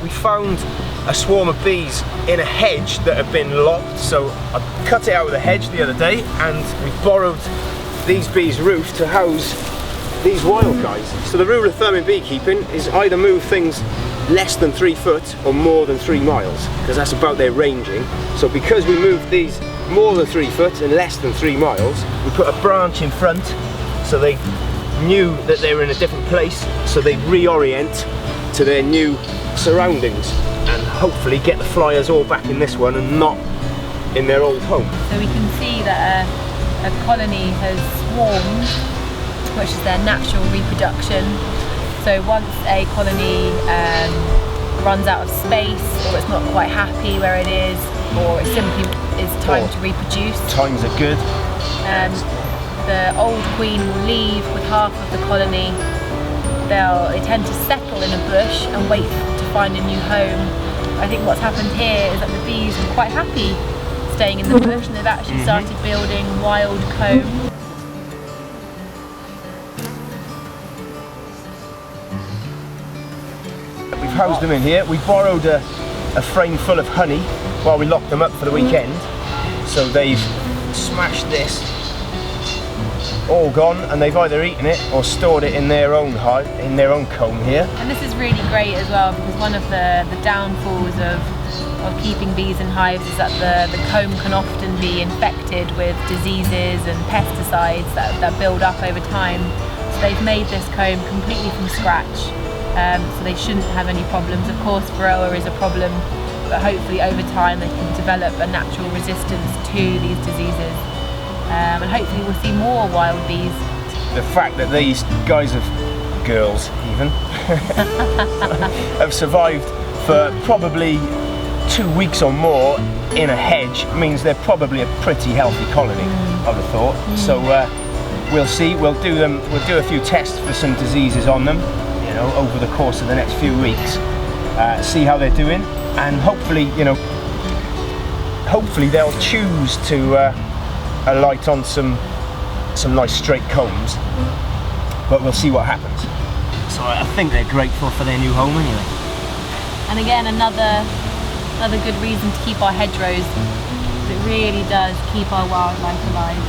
we found a swarm of bees in a hedge that had been lopped, so I cut it out of the hedge the other day, and we borrowed these bees' roof to house these wild guys. So the rule of thumb in beekeeping is either move things less than 3 foot or more than 3 miles, because that's about their ranging. So because we moved these more than 3 foot and less than 3 miles, we put a branch in front so they knew that they were in a different place, so they reorient to their new surroundings and hopefully get the flyers all back in this one and not in their old home. So we can see that a colony has swarmed, which is their natural reproduction. So once a colony runs out of space, or it's not quite happy where it is, or it simply is time to reproduce. Times are good. The old queen will leave with half of the colony. They tend to settle in a bush and wait to find a new home. I think what's happened here is that the bees are quite happy staying in the bush, and they've actually started building wild comb. We've housed them in here. We borrowed a frame full of honey while we locked them up for the weekend. So they've smashed this, all gone, and they've either eaten it or stored it in their own hive, in their own comb here. And this is really great as well, because one of the downfalls of keeping bees in hives is that the comb can often be infected with diseases and pesticides that build up over time. So they've made this comb completely from scratch, so they shouldn't have any problems. Of course, varroa is a problem, but hopefully over time they can develop a natural resistance to these diseases. And hopefully we'll see more wild bees. The fact that these guys girls even, have survived for probably 2 weeks or more in a hedge means they're probably a pretty healthy colony, I would have thought. So we'll see. We'll do a few tests for some diseases on them, you know, over the course of the next few weeks. See how they're doing, and hopefully, you know, hopefully they'll choose to alight on some nice straight combs, but we'll see what happens. So I think they're grateful for their new home anyway. And again, another good reason to keep our hedgerows. It really does keep our wildlife alive.